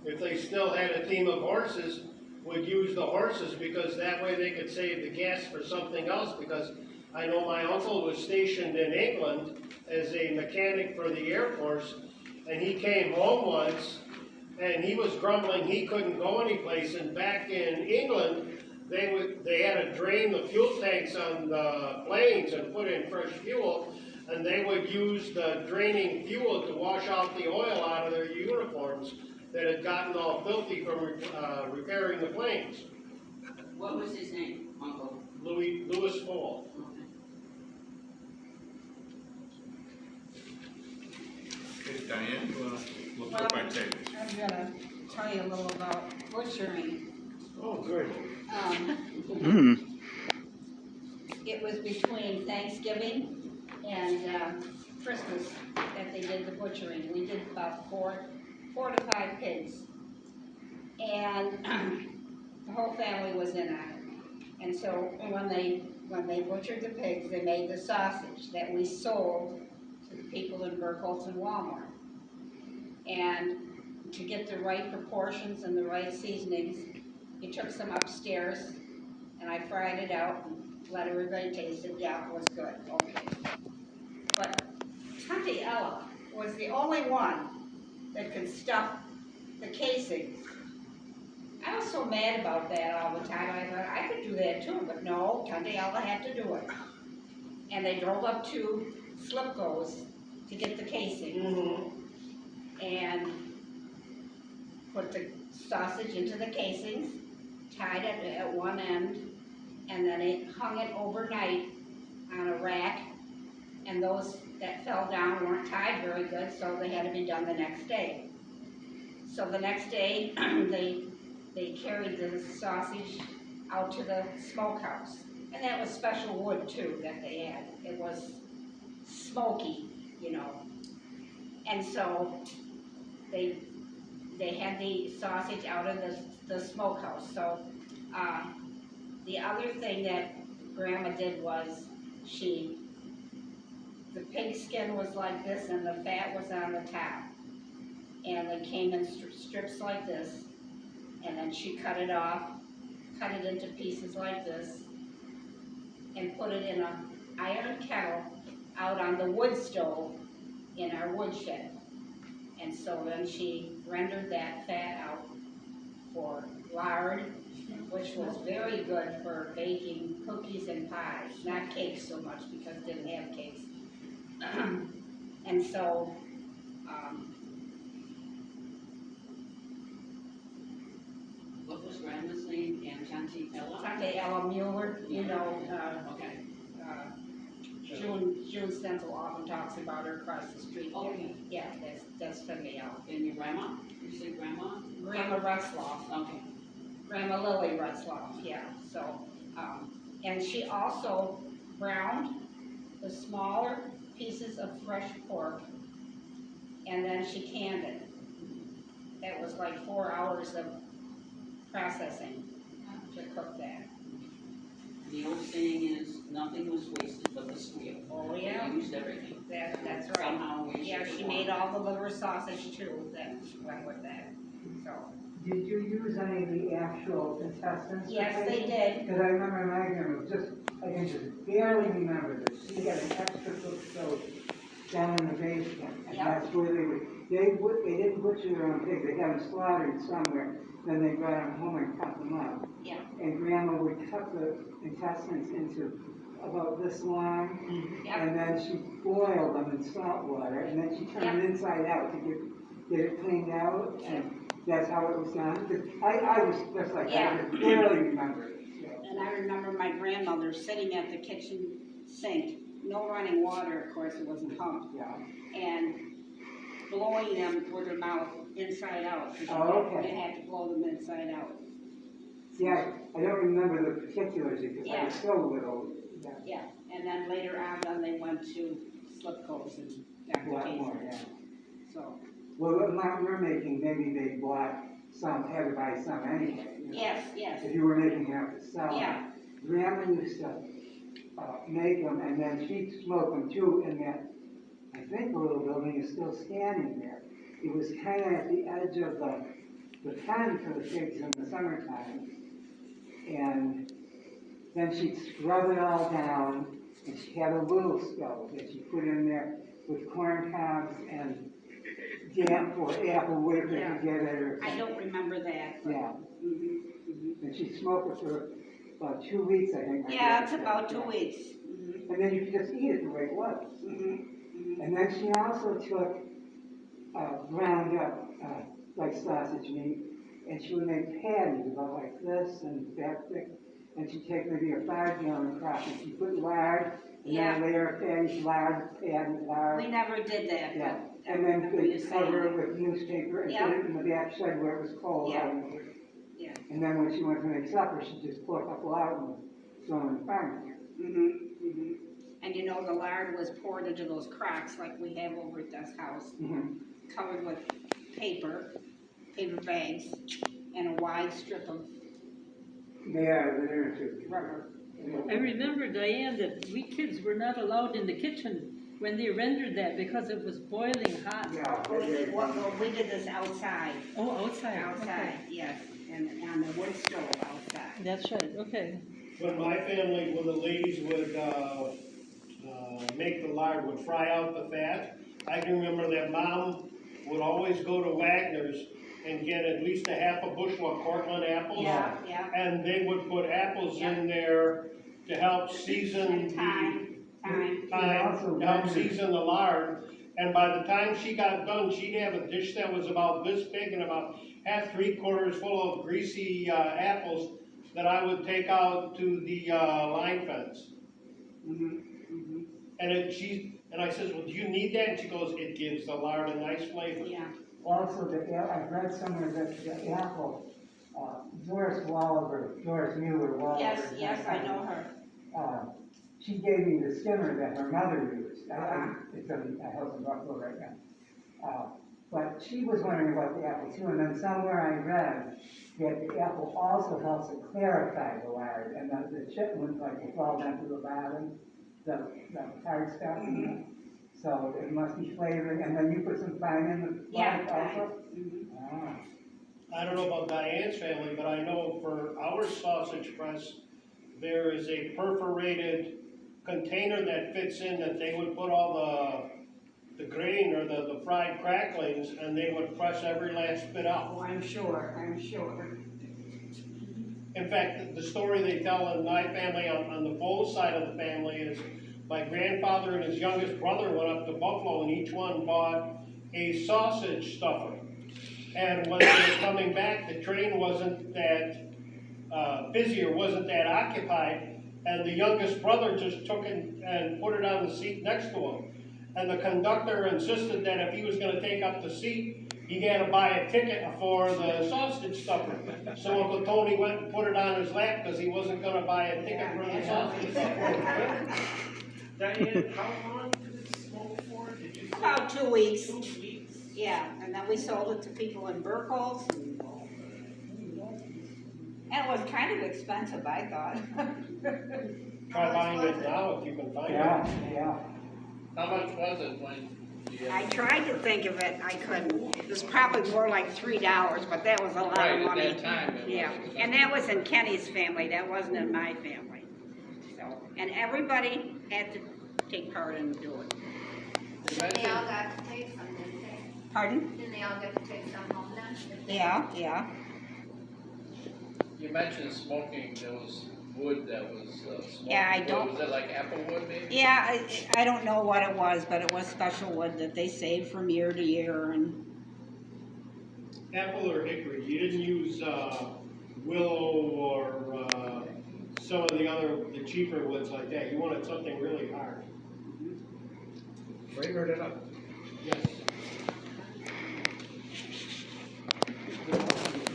if they still had a team of horses, would use the horses, because that way they could save the gas for something else, because I know my uncle was stationed in England as a mechanic for the Air Force, and he came home once, and he was grumbling he couldn't go anyplace, and back in England, they had to drain the fuel tanks on the planes and put in fresh fuel, and they would use the draining fuel to wash out the oil out of their uniforms that had gotten all filthy from repairing the planes. What was his name, Uncle? Louis Fall. Okay, Diane, you want to look up my tapes? I'm gonna tell you a little about butchering. Oh, good. It was between Thanksgiving and Christmas that they did the butchering. We did about four to five pigs, and the whole family was in on it. And so when they butchered the pigs, they made the sausage that we sold to the people in Burkholz and Walmart. And to get the right proportions and the right seasonings, he took some upstairs, and I fried it out and let everybody taste it. Yeah, it was good. Okay. But Tante Ella was the only one that could stuff the casings. I was so mad about that all the time. I thought I could do that too, but no, Tante Ella had to do it. And they drove up to Slipco's to get the casings and put the sausage into the casings, tied it at one end, and then it hung it overnight on a rack, and those that fell down weren't tied very good, so they had to be done the next day. So the next day, they carried the sausage out to the smokehouse, and that was special wood too that they had. It was smoky, you know, and so they had the sausage out of the smokehouse. So the other thing that Grandma did was the pig skin was like this and the fat was on the top. And they came in strips like this, and then she cut it off, cut it into pieces like this, and put it in an iron kettle out on the wood stove in our woodshed. And so then she rendered that fat out for lard, which was very good for baking cookies and pies, not cakes so much because it didn't have cakes. And so, What was Grandma's name and Tante Ella? Tante Ella Mueller, you know, Okay. June Stencil often talks about her across the street. Okay. Yeah, that's Tante Ella. And your grandma? You said grandma? Grandma Retzlaff. Okay. Grandma Lily Retzlaff, yeah. So, and she also browned the smaller pieces of fresh pork, and then she canned it. That was like 4 hours of processing to cook that. The old saying is, nothing was wasted but the squeal. Oh, yeah. They used everything. That's right. Somehow we Yeah, should she go made on. all the liver sausage too that went with that. So, Did you use any of the actual intestines? yes, they did. Because I remember my grandma was I can just barely remember that she had an extra cook stove down in the basement. And Yep. that's where they didn't butcher their own pigs, they had them slaughtered somewhere, then they brought them home and cut them up. Yeah. And Grandma would cut the intestines into about this long, Yep. and then she boiled them in salt water, and then she turned it inside out to get it cleaned out, and that's how it was done. 'Cause I was just like, Yeah. I just barely remember it. So. And I remember my grandmother sitting at the kitchen sink, no running water, of course, it wasn't pumped, Yeah. and blowing them with her mouth inside out. Oh, okay. You had to blow them inside out. Yeah, I don't remember the particulars because I Yeah. was so little. Yeah. Yeah, and then later on, then they went to Slipco's and got the Blackmore, case. yeah. So, Well, what we're making, maybe they bought some, had to buy some anyway. You know, yes, If you were making enough to sell them. yeah, Grandma used to make them, and then she'd smoke them too, and that, I think the little building is still standing there. It was kind of at the edge of the the pen for the pigs in the summertime. And then she'd scrub it all down, and she had a little stove that she put in there with corn cobs and damp or apple wood Yeah. to get it or I something. don't remember that. But, Yeah, mhm. and she'd smoke it for about 2 weeks, I think. Yeah, it's about 2 weeks. And then you could just eat it the way it was. And then she also took ground up, like sausage meat, and she would make patties about like this and that thick. And she'd take maybe a 5-gallon crock and she'd put lard, and then a layer of patties, lard, patties, lard. We never did that. Yeah, But I and then remember you they'd cover saying it with newspaper and Yeah. put it in the back shed where it was cold. Yeah. out in the- Yeah. And then when she went to make supper, she'd just pull a couple out and throw them in the farm. And you know, the lard was poured into those crocks like we have over at this house, covered with paper bags, and a wide strip of Yeah, they're too. rubber. I remember, Diane, that we kids were not allowed in the kitchen when they rendered that because it was boiling hot. Yeah. We did this outside. Oh, outside. Outside, yes, and on the wood stove outside. Okay. That's right, okay. When my family, when the ladies would, make the lard, would fry out the fat, I can remember that Mom would always go to Wagner's and get at least a half a bushel of Cortland apples. Yeah, yeah. And they would put apples in there to help season And thyme. to help season the lard. And by the time she got done, she'd have a dish that was about this big and about half, 3/4 full of greasy apples that I would take out to the line fence. And I says, well, do you need that? And she goes, it gives the lard a nice flavor. Yeah. Also, I've read somewhere that the apple, Doris Mueller Wallaber. Yes, I know her. She gave me the skimmer that her mother used. It's in a house in Buffalo right now. But she was wondering about the apple too, and then somewhere I read that the apple also helps to clarify the lard, and the chip wouldn't like to fall down to the bottom, the hard stuff. So it must be flavoring, and then you put some thyme in the lard also? Ah. I don't know about Diane's family, but I know for our sausage press, there is a perforated container that fits in that they would put all the grain or the fried cracklings, and they would press every last bit out. Oh, I'm sure. In fact, the story they tell in my family, on the Bowles side of the family, is my grandfather and his youngest brother went up to Buffalo, and each one bought a sausage stuffer. And when they were coming back, the train wasn't that busy or wasn't that occupied, and the youngest brother just took it and put it on the seat next to him. And the conductor insisted that if he was going to take up the seat, he had to buy a ticket for the sausage stuffer. So Uncle Tony went and put it on his lap because he wasn't going to buy a ticket for the sausage stuffer. Diane, how long did it smoke for? Did you say? About 2 weeks. 2 weeks? Yeah, and then we sold it to people in Burkholz. And it was kind of expensive, I thought. Try buying it now if you can find it. Yeah. How much was it when you? I tried to think of it, I couldn't. It was probably more like $3, but that was a lot of money. Right, at that time. it Yeah, was. and that was in Kenny's family, that wasn't in my family. So, and everybody had to take part in doing it. You They all mentioned, got to take some, didn't they? Pardon? Didn't they all get to take some home then? Yeah. you mentioned smoking, there was wood that was smoked. Yeah, I don't- Was it like apple wood maybe? Yeah, I don't know what it was, but it was special wood that they saved from year to year and, Apple or hickory, you didn't use willow or some of the cheaper woods like that. You wanted something really hard. Flavored it up. Yes.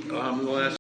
The last